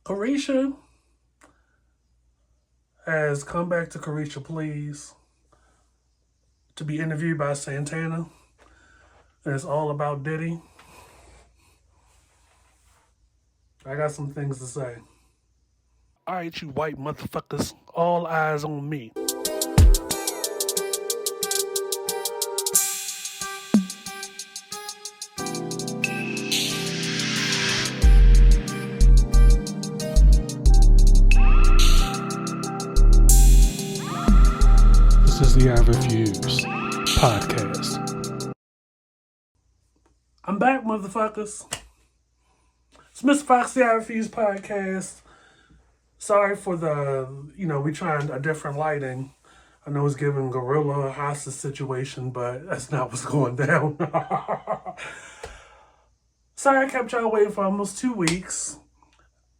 Caresha has come back to Caresha Please to be interviewed by Santana. And it's all about Diddy. I got some things to say. All right, you white motherfuckers, all eyes on me. This is the I Refuse podcast. I'm back, motherfuckers. It's Mr. Fox, the I Refuse podcast. Sorry for we trying a different lighting. I know it's giving gorilla hostage situation, but that's not what's going down. Sorry I kept y'all waiting for almost 2 weeks.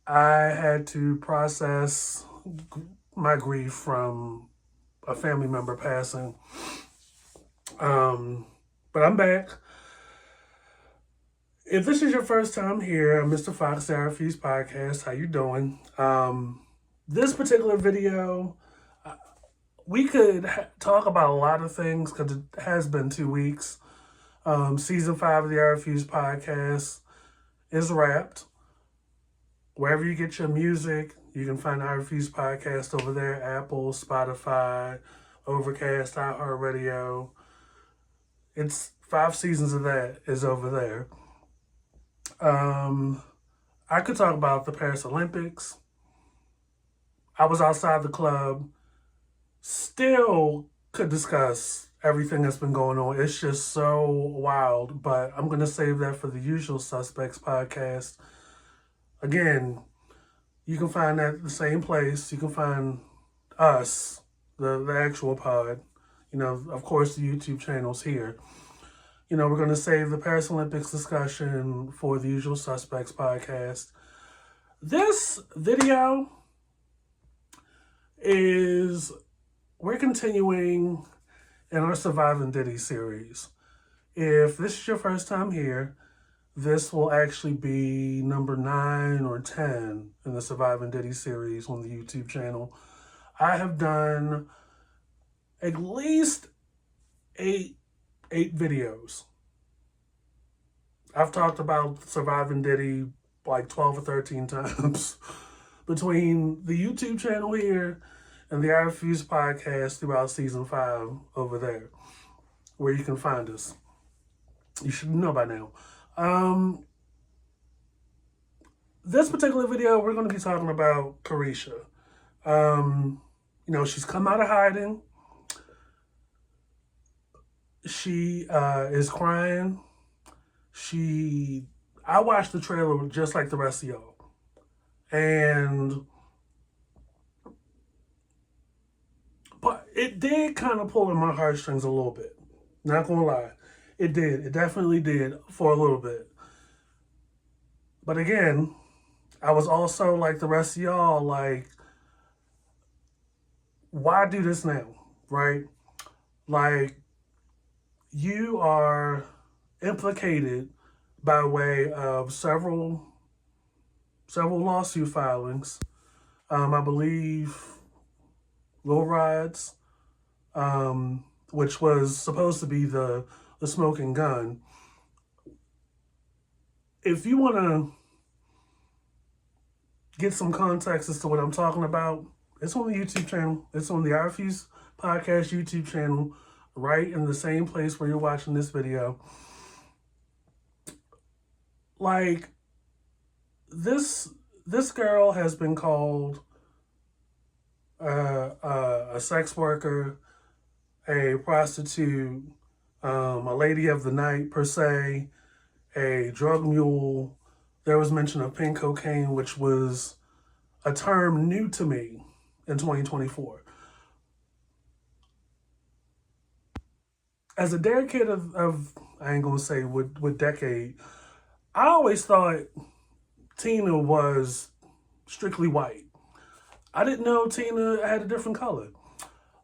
I had to process my grief from a family member passing. But I'm back. If this is your first time here, I'm Mr. Fox, the I Refuse podcast. How you doing? This particular video, we could talk about a lot of things because it has been 2 weeks. Season 5 of the I Refuse podcast is wrapped. Wherever you get your music, you can find the I Refuse podcast over there. Apple, Spotify, Overcast, iHeartRadio. It's 5 seasons of that is over there. I could talk about the Paris Olympics. I was outside the club. Still could discuss everything that's been going on. It's just so wild, but I'm going to save that for the Usual Suspects podcast. Again, you can find that at the same place. You can find us, the actual pod. Of course, the YouTube channel's here. We're going to save the Paris Olympics discussion for the Usual Suspects podcast. This video we're continuing in our Surviving Diddy series. If this is your first time here, this will actually be number 9 or 10 in the Surviving Diddy series on the YouTube channel. I have done at least 8 videos. I've talked about Surviving Diddy like 12 or 13 times between the YouTube channel here and the I Refuse podcast throughout season 5 over there, where you can find us. You should know by now. This particular video, we're going to be talking about Caresha. She's come out of hiding. She is crying. I watched the trailer just like the rest of y'all. But it did kind of pull on my heartstrings a little bit. Not gonna lie. It did. It definitely did for a little bit. But again, I was also like the rest of y'all, like, why do this now, right? Like, you are implicated by way of several lawsuit filings. I believe Lil Rod's, which was supposed to be the smoking gun. If you want to get some context as to what I'm talking about, it's on the YouTube channel. It's on the I Refuse podcast YouTube channel, right in the same place where you're watching this video. Like, this girl has been called a sex worker, a prostitute, a lady of the night per se, a drug mule. There was mention of pink cocaine, which was a term new to me in 2024. As a decade of I ain't gonna say what decade, I always thought Tina was strictly white. I didn't know Tina had a different color.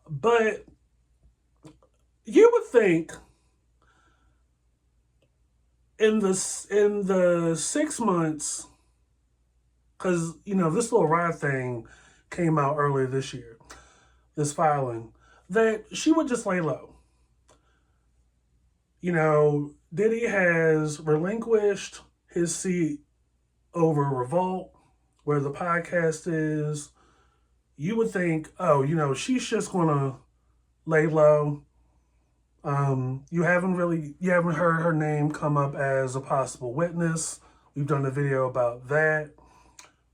But you would think in the 6 months because, this little ride thing came out earlier this year, this filing, that she would just lay low. Diddy has relinquished his seat over Revolt, where the podcast is. You would think, oh, she's just going to lay low. You haven't heard her name come up as a possible witness. We've done a video about that.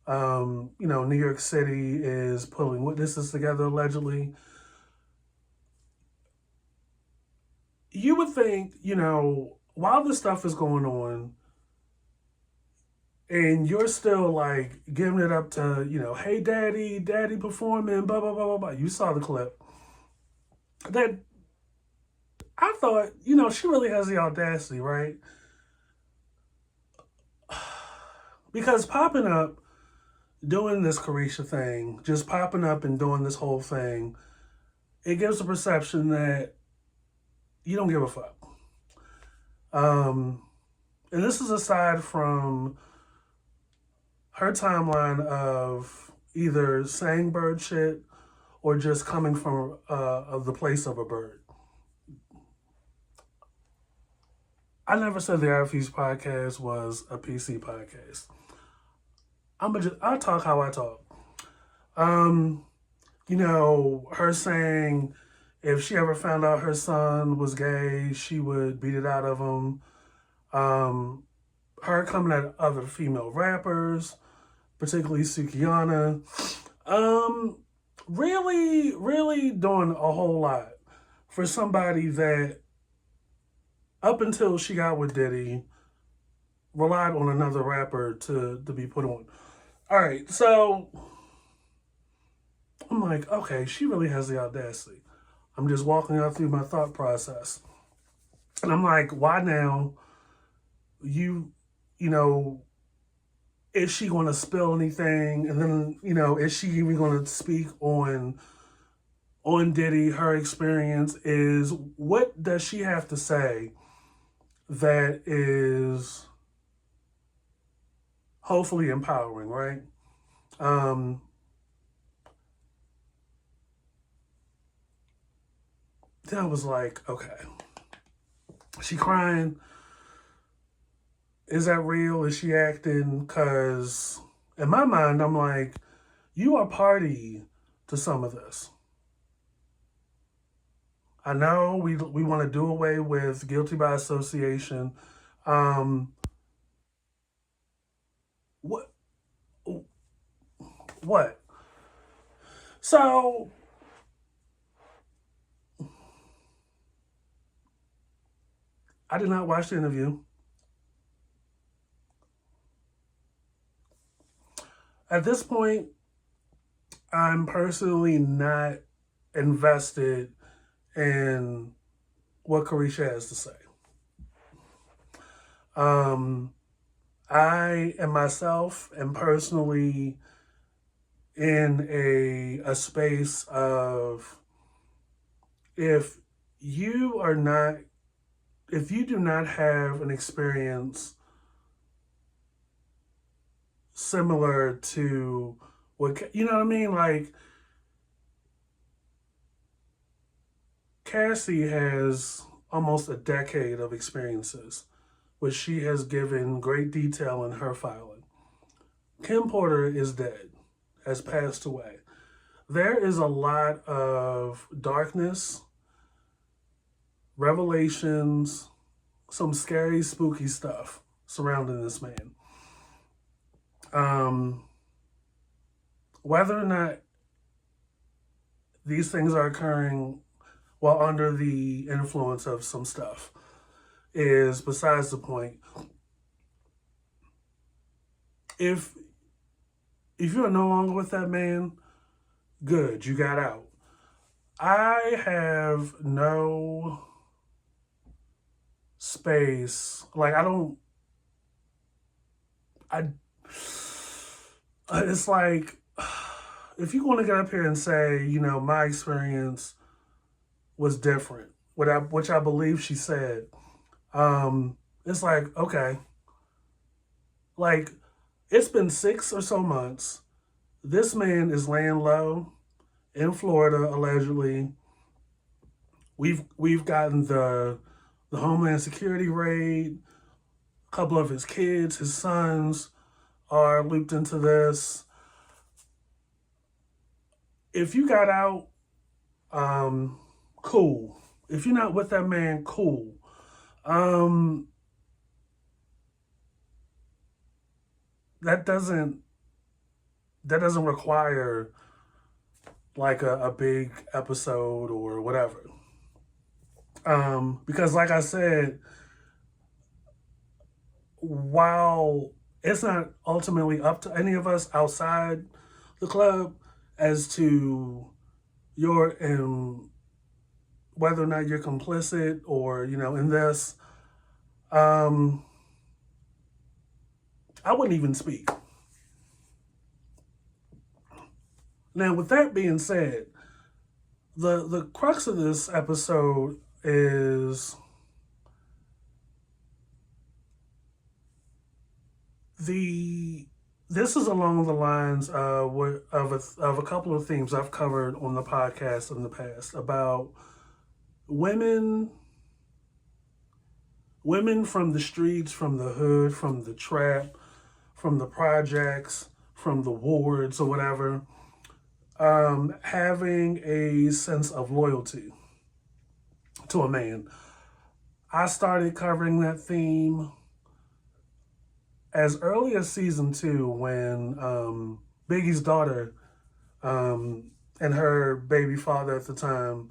New York City is pulling witnesses together allegedly. You would think, while this stuff is going on, and you're still like giving it up to, hey, daddy performing, blah, blah, blah, blah, blah. You saw the clip. That I thought, she really has the audacity, right? Because popping up, doing this Caresha thing, just popping up and doing this whole thing, it gives a perception that you don't give a fuck. And this is aside from her timeline of either saying bird shit or just coming from the place of a bird. I never said the RFU's podcast was a PC podcast. I'll talk how I talk. Her saying if she ever found out her son was gay, she would beat it out of him. Her coming at other female rappers, particularly Sukiana. Really, really doing a whole lot for somebody that, up until she got with Diddy, relied on another rapper to be put on. All right, so I'm like, okay, she really has the audacity. I'm just walking out through my thought process. And I'm like, why now? Is she going to spill anything? And then, is she even going to speak on Diddy, her experience? What does she have to say that is hopefully empowering, right? Then I was like, okay, she crying. Is that real? Is she acting? Because in my mind, I'm like, you are party to some of this. I know we want to do away with guilty by association. What? What? So I did not watch the interview. At this point, I'm personally not invested in what Caresha has to say. I and myself am personally in a space of, if you do not have an experience similar to what, you know what I mean? Like, Cassie has almost a decade of experiences, which she has given great detail in her filing. Kim Porter is dead, has passed away. There is a lot of darkness, revelations, some scary, spooky stuff surrounding this man. Whether or not these things are occurring while under the influence of some stuff is besides the point. If you're no longer with that man, good, you got out. I have no space. Like, it's like, if you want to get up here and say, my experience was different, which I believe she said, it's like, okay. Like, It's been 6 or so months. This man is laying low in Florida, allegedly. We've gotten the Homeland Security raid. A couple of his kids, his sons, are looped into this. If you got out, cool. If you're not with that man, cool. Um, that doesn't that doesn't require like a big episode or whatever. Because like I said, while it's not ultimately up to any of us outside the club as to your whether or not you're complicit or in this, um, I wouldn't even speak. Now, with that being said, the crux of this episode is the this is along the lines of a couple of themes I've covered on the podcast in the past about women women from the streets, from the hood, from the trap, from the projects, from the wards or whatever, having a sense of loyalty to a man. I started covering that theme as early as season 2 when Biggie's daughter and her baby father at the time,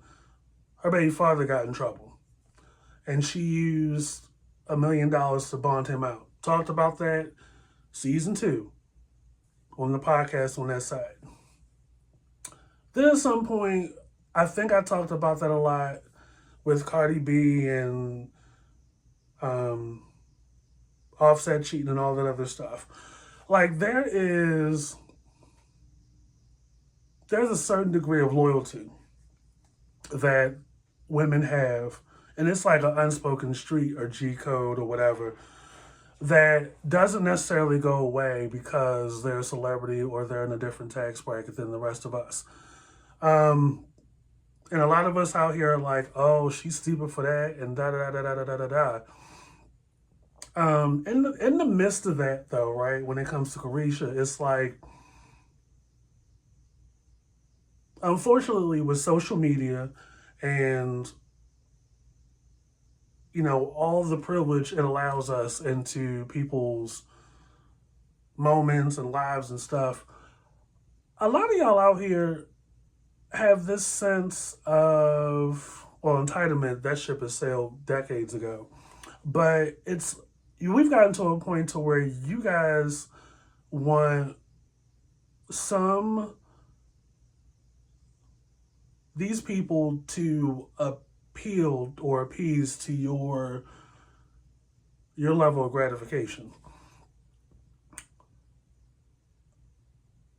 her baby father got in trouble. And she used $1 million to bond him out. Talked about that season 2 on the podcast on that side. Then at some point, I think I talked about that a lot with Cardi B and Offset cheating and all that other stuff. Like there's a certain degree of loyalty that women have, and it's like an unspoken street or G code or whatever that doesn't necessarily go away because they're a celebrity or they're in a different tax bracket than the rest of us. Um, and a lot of us out here are like, oh, she's stupid for that, and da da da da da da da da. In the midst of that, though, right, when it comes to Caresha, it's like, unfortunately, with social media and all the privilege it allows us into people's moments and lives and stuff, a lot of y'all out here have this sense of, well, entitlement. That ship has sailed decades ago, but we've gotten to a point to where you guys want some these people to appeal or appease to your level of gratification.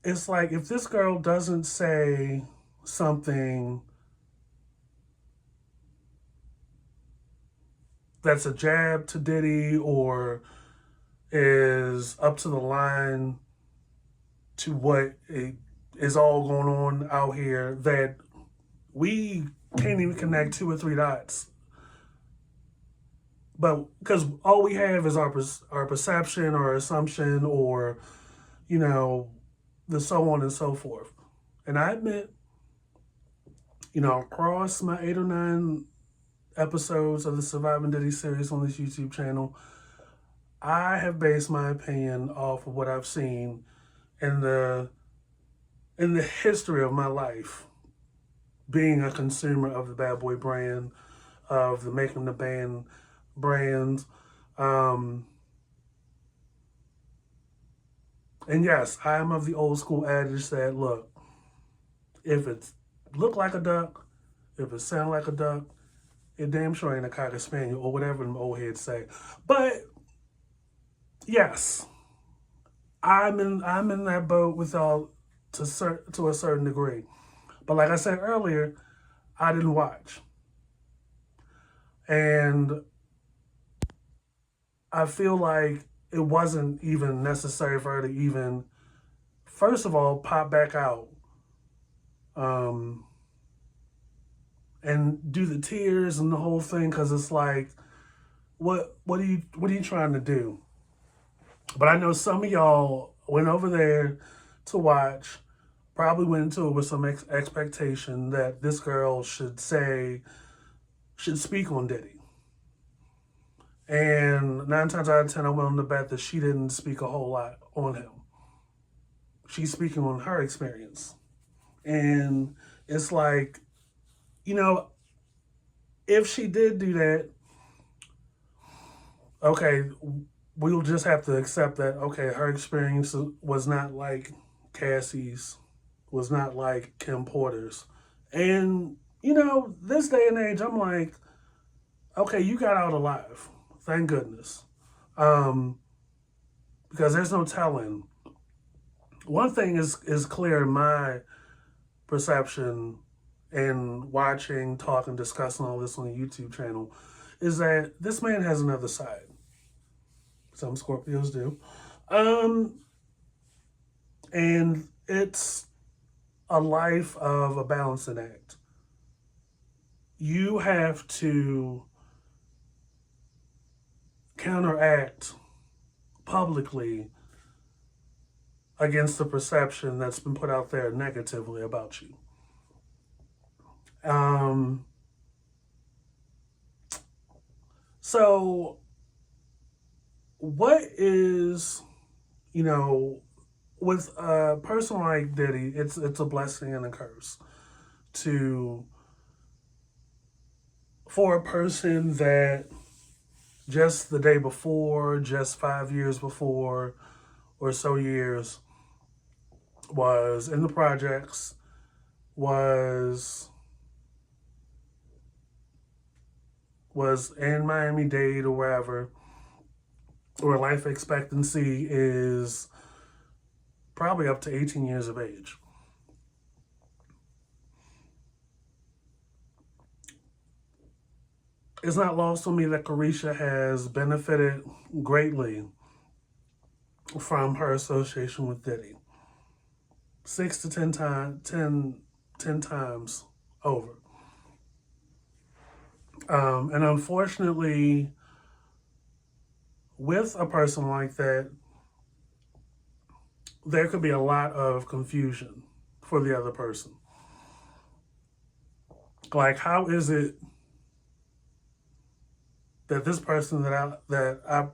It's like if this girl doesn't say something that's a jab to Diddy or is up to the line to what is all going on out here, that we can't even connect 2 or 3 dots. But because all we have is our perception or assumption or, the so on and so forth. And I admit, across my 8 or 9 episodes of the Surviving Diddy series on this YouTube channel, I have based my opinion off of what I've seen in the history of my life, being a consumer of the Bad Boy brand, of the Making the Band brand. And yes, I am of the old school adage that, look, if it look like a duck, if it sound like a duck, it damn sure ain't a cocker spaniel or whatever them old heads say. But yes, I'm in that boat with y'all to a certain degree. But like I said earlier, I didn't watch. And I feel like it wasn't even necessary for her to even, first of all, pop back out, um, and do the tears and the whole thing, because it's like, what are you trying to do? But I know some of y'all went over there to watch, probably went into it with some expectation that this girl should speak on Diddy. And 9 times out of 10, I'm willing to bet that she didn't speak a whole lot on him. She's speaking on her experience. And it's like, you know, if she did do that, okay, we'll just have to accept that, okay, her experience was not like Cassie's, was not like Kim Porter's. And, this day and age, I'm like, okay, you got out alive. Thank goodness. Um, because there's no telling. One thing is clear in my perception and watching, talking, discussing all this on the YouTube channel is that this man has another side. Some Scorpios do. And it's a life of a balancing act. You have to counteract publicly against the perception that's been put out there negatively about you. So what is, with a person like Diddy, it's a blessing and a curse for a person that just the day before, just 5 years before or so years, was in the projects, was in Miami-Dade or wherever, where life expectancy is probably up to 18 years of age. It's not lost on me that Caresha has benefited greatly from her association with Diddy. 6 to 10 times over. And unfortunately, with a person like that, there could be a lot of confusion for the other person. Like, how is it that this person that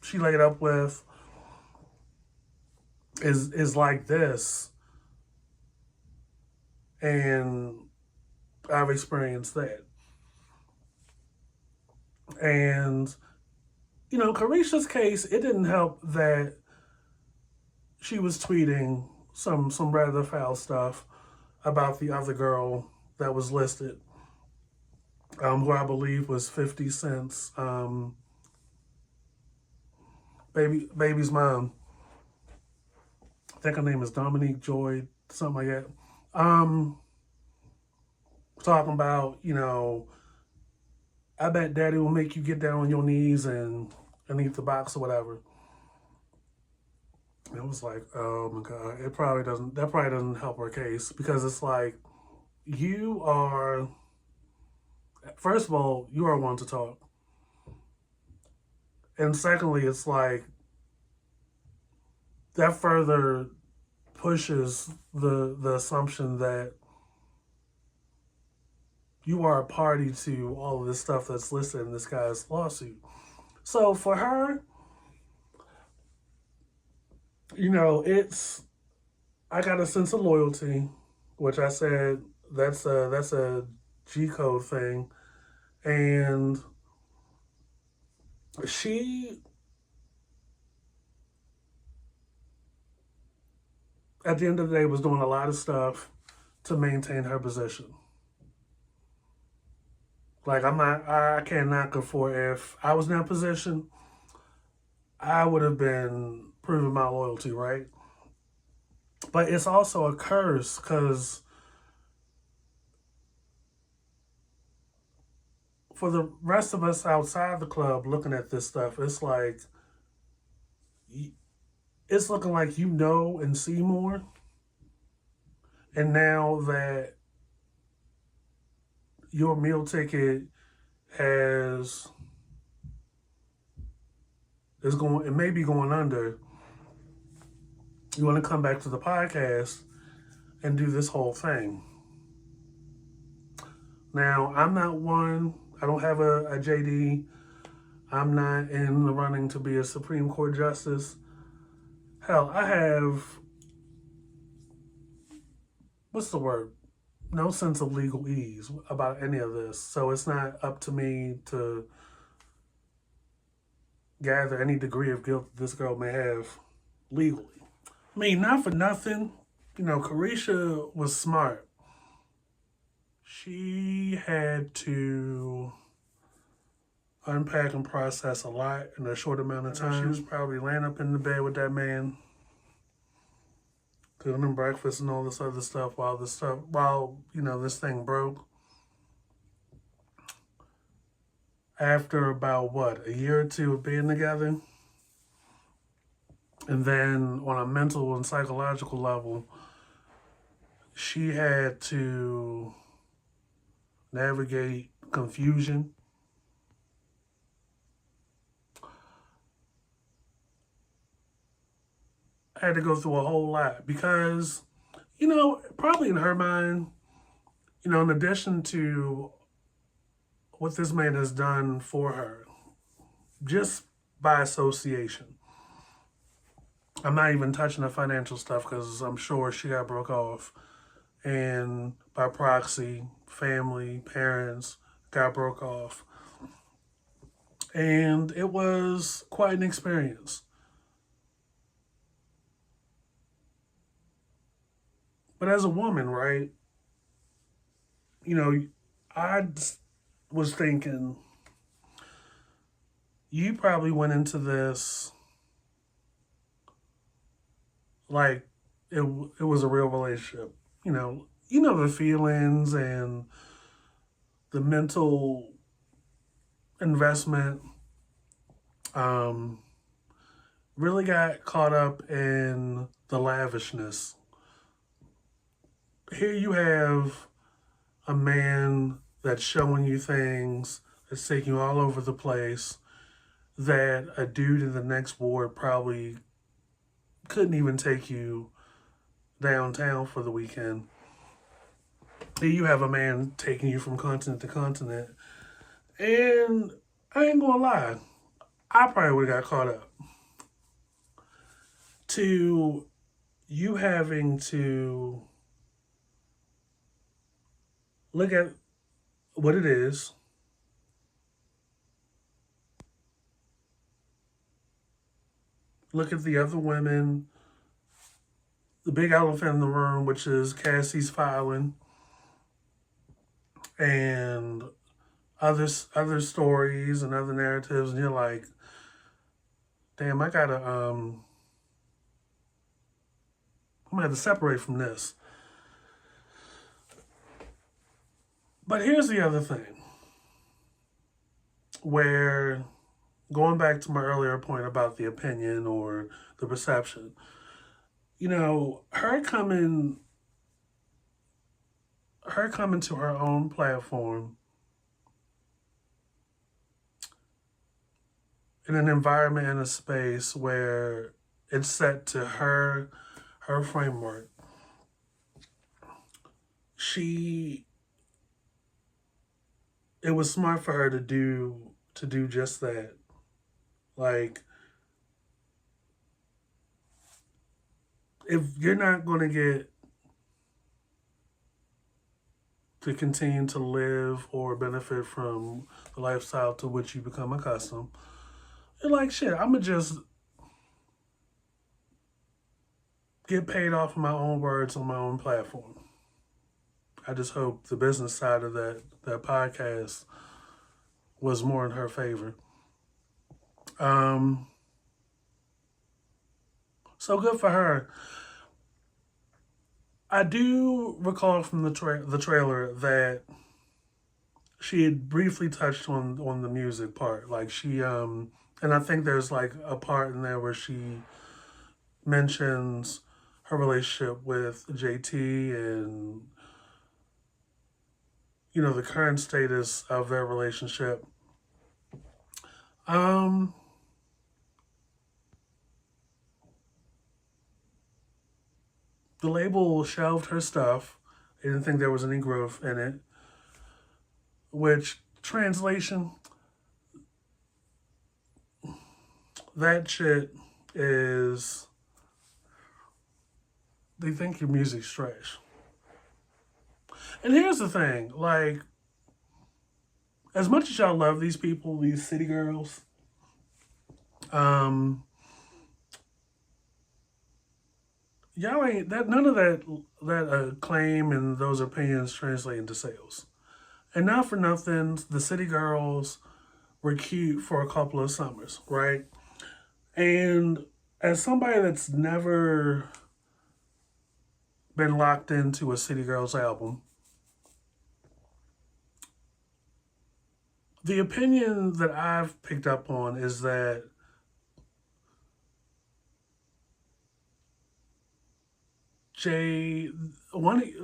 she laid up with is like this, and I've experienced that. And Caresha's case, it didn't help that she was tweeting some rather foul stuff about the other girl that was listed, who I believe was 50 Cent's baby's mom. I think her name is Dominique Joy, something like that. Talking about, I bet daddy will make you get down on your knees and eat the box or whatever. And it was like, oh my God, that probably doesn't help her case, because it's like, you are, first of all, you are one to talk. And secondly, it's like, that further pushes the assumption that you are a party to all of this stuff that's listed in this guy's lawsuit. So for her, I got a sense of loyalty, which I said that's a G code thing, and she, at the end of the day, was doing a lot of stuff to maintain her position. Like, I can't knock her for, if I was in that position, I would have been proving my loyalty, right? But it's also a curse, because for the rest of us outside the club looking at this stuff, it's like, it's looking like you know and see more. And now that your meal ticket has it may be going under, you want to come back to the podcast and do this whole thing. Now, I'm not one, I don't have a JD. I'm not in the running to be a Supreme Court justice. Hell, I have, what's the word? No sense of legal ease about any of this. So it's not up to me to gather any degree of guilt this girl may have legally. I mean, not for nothing, Caresha was smart. She had to unpack and process a lot in a short amount of time. She was probably laying up in the bed with that man, cooking him breakfast and all this other stuff while this thing broke. After about a year or two of being together. And then on a mental and psychological level, she had to navigate confusion. I had to go through a whole lot because, probably in her mind, in addition to what this man has done for her, just by association. I'm not even touching the financial stuff because I'm sure she got broke off. And by proxy, family, parents got broke off. And it was quite an experience. But as a woman, right, I was thinking, you probably went into this like it was a real relationship. The feelings and the mental investment. Really got caught up in the lavishness. Here you have a man that's showing you things, that's taking you all over the place, that a dude in the next ward probably couldn't even take you downtown for the weekend. Here you have a man taking you from continent to continent. And I ain't gonna lie, I probably would have got caught up. To you having to look at what it is, look at the other women, the big elephant in the room, which is Cassie's filing, and other stories and other narratives, and you're like, damn, I'm gonna have to separate from this. But here's the other thing, where going back to my earlier point about the opinion or the perception, her coming to her own platform in an environment and a space where it's set to her framework. It was smart for her to do just that. Like, if you're not going to get to continue to live or benefit from the lifestyle to which you become accustomed, you're like, shit, I'm going to just get paid off of my own words on my own platform. I just hope the business side of that podcast was more in her favor. So good for her. I do recall from the trailer that she had briefly touched on the music part. Like she And I think there's like a part in there where she mentions her relationship with JT and, the current status of their relationship. Um, the label shelved her stuff. They didn't think there was any growth in it, which, translation, that shit is, they think your music's trash. And here's the thing, like, as much as y'all love these people, these city girls, um, y'all ain't that none of that claim and those opinions translate into sales. And not for nothing, the city girls were cute for a couple of summers, right? And as somebody that's never been locked into a city girls album, the opinion that I've picked up on is that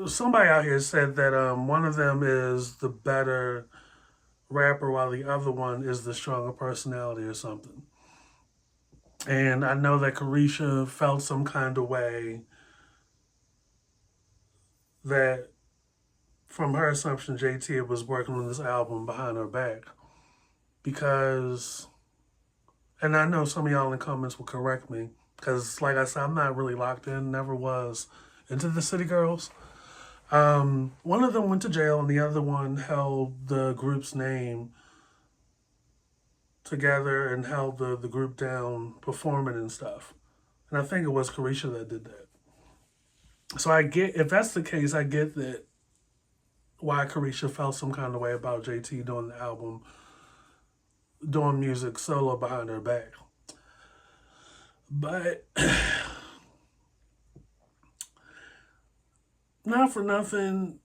somebody out here said that one of them is the better rapper while the other one is the stronger personality or something. And I know that Caresha felt some kind of way that from her assumption JT was working on this album behind her back. Because, and I know some of y'all in the comments will correct me, because like I said, I'm not really locked in, never was, into the City Girls. One of them went to jail and the other one held the group's name together and held the group down performing and stuff. And I think it was Caresha that did that. So I get, if that's the case, I get that why Caresha felt some kind of way about JT doing the album, doing music solo behind her back. But not for nothing,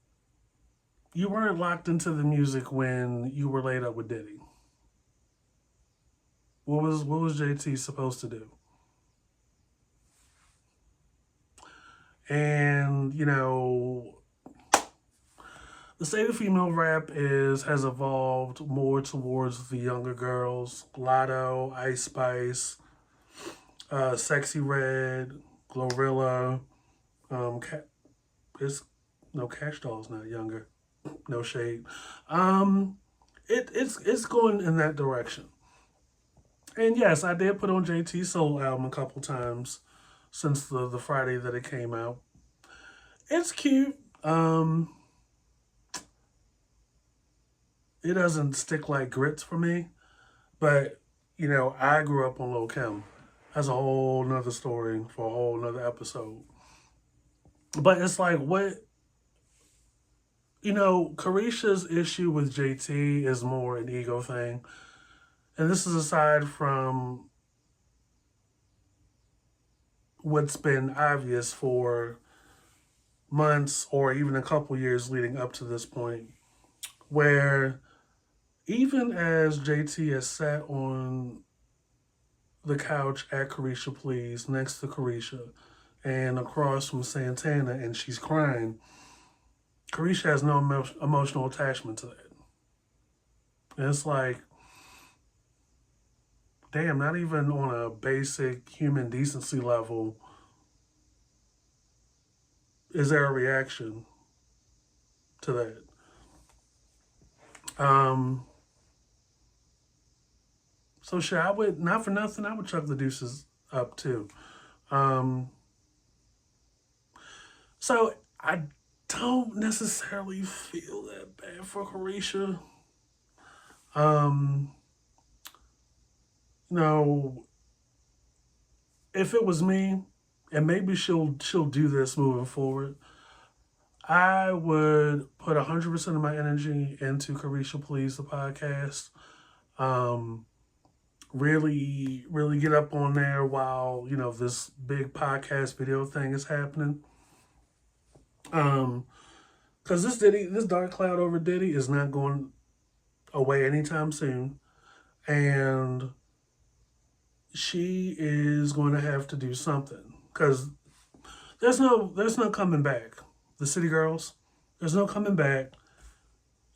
you weren't locked into the music when you were laid up with Diddy. What was JT supposed to do? And the state of female rap has evolved more towards the younger girls. Lotto, Ice Spice, Sexy Red, Glorilla. It's no Cash Doll's not younger. No shade. It's going in that direction. And yes, I did put on JT's solo album a couple times since the Friday that it came out. It's cute. It doesn't stick like grits for me, but I grew up on Lil Kim. That's a whole nother story for a whole nother episode. But it's like Carisha's issue with JT is more an ego thing. And this is aside from what's been obvious for months or even a couple years leading up to this point, where even as JT has sat on the couch at Caresha Please next to Caresha and across from Santana and she's crying, Caresha has no emotional attachment to that. And it's like, damn, not even on a basic human decency level is there a reaction to that. So sure, I would, not for nothing, I would chuck the deuces up too. So I don't necessarily feel that bad for Caresha. If it was me, and maybe she'll do this moving forward, I would put 100% of my energy into Caresha Please, the podcast. Really, really get up on there while, this big podcast video thing is happening. Because this dark cloud over Diddy is not going away anytime soon. And she is going to have to do something because there's no coming back. The City Girls, there's no coming back.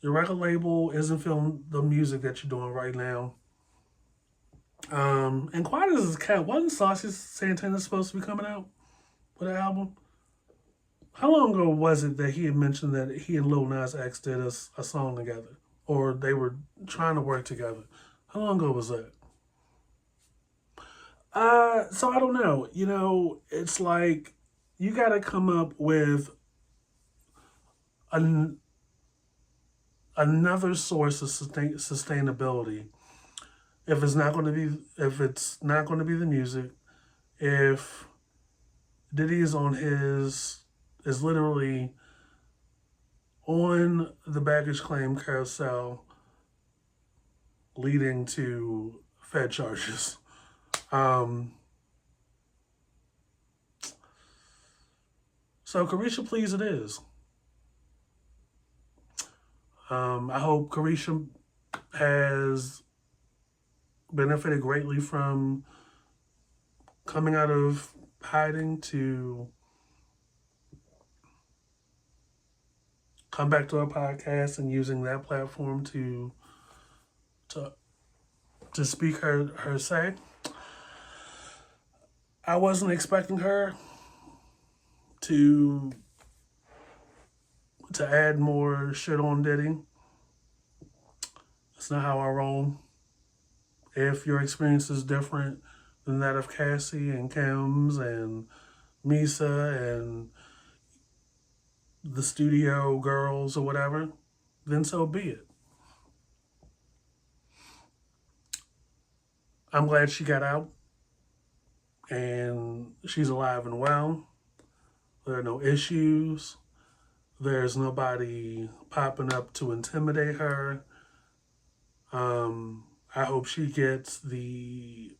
Your record label isn't feeling the music that you're doing right now. And quiet as a cat, wasn't Saucy Santana supposed to be coming out with an album? How long ago was it that he had mentioned that he and Lil Nas X did a song together? Or they were trying to work together? How long ago was that? So I don't know. It's like you got to come up with an, another source of sustainability. If it's not going to be the music, if Diddy is literally on the baggage claim carousel, leading to Fed charges. So Caresha, please, it is. I hope Caresha has benefited greatly from coming out of hiding to come back to our podcast and using that platform to speak her say. I wasn't expecting her to add more shit on Diddy. That's not how I roll. If your experience is different than that of Cassie and Kim's and Misa and the studio girls or whatever, then so be it. I'm glad she got out and she's alive and well. There are no issues. There's nobody popping up to intimidate her. I hope she gets the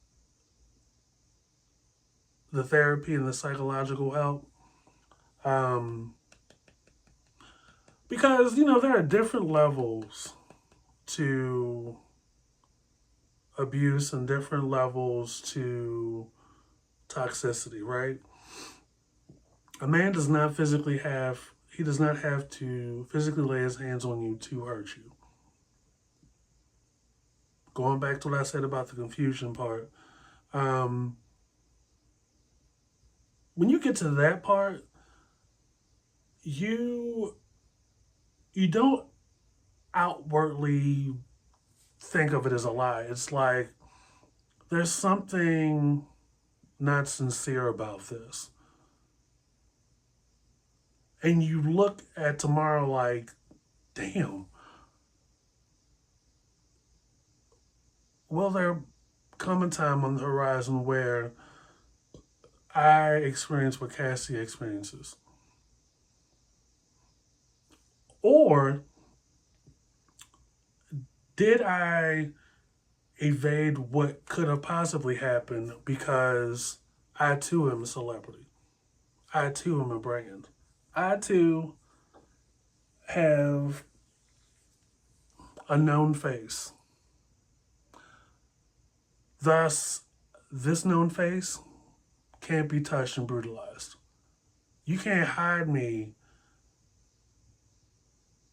therapy and the psychological help. Because, there are different levels to abuse and different levels to toxicity, right? A man does not have to physically lay his hands on you to hurt you. Going back to what I said about the confusion part, when you get to that part, you don't outwardly think of it as a lie. It's like there's something not sincere about this. And you look at tomorrow like, damn, will there come a time on the horizon where I experience what Cassie experiences? Or did I evade what could have possibly happened because I too am a celebrity? I too am a brand. I too have a known face. Thus, this known face can't be touched and brutalized. You can't hide me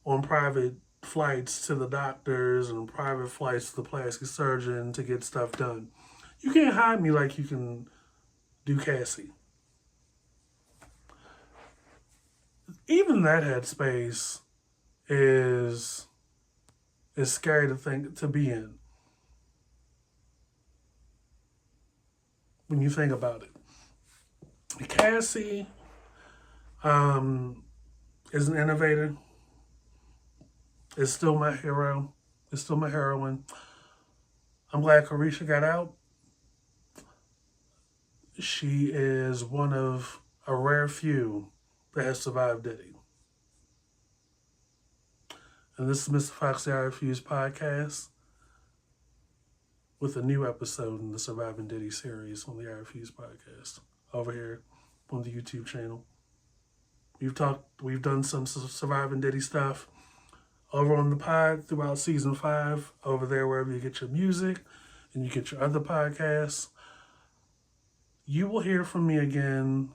on private flights to the doctors and private flights to the plastic surgeon to get stuff done. You can't hide me like you can do Cassie. Even that headspace is scary to be in. When you think about it. Cassie is an innovator. Is still my hero. Is still my heroine. I'm glad Caresha got out. She is one of a rare few that has survived Diddy. And this is Mr. Foxy I Refuse podcast with a new episode in the Surviving Diddy series on the I Refuse podcast over here on the YouTube channel. We've done some Surviving Diddy stuff over on the pod throughout season 5, over there wherever you get your music and you get your other podcasts. You will hear from me again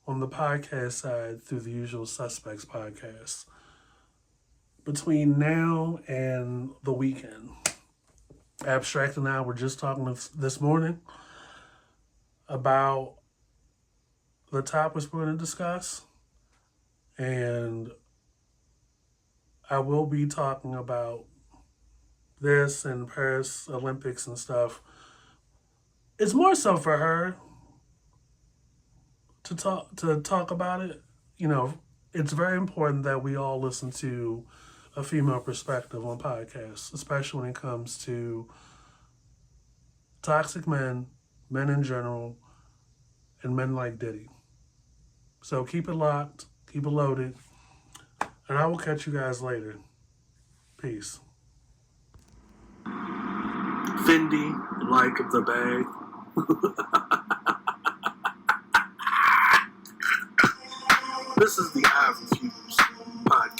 on the podcast side through the Usual Suspects podcast between now and the weekend. Abstract and I were just talking this morning about the topics we're going to discuss, and I will be talking about this and Paris Olympics and stuff. It's more so for her to talk about it. You know, it's very important that we all listen to a female perspective on podcasts, especially when it comes to toxic men, men in general, and men like Diddy. So keep it locked, keep it loaded, and I will catch you guys later. Peace. Fendi, like the bag. This is the I Refuse podcast.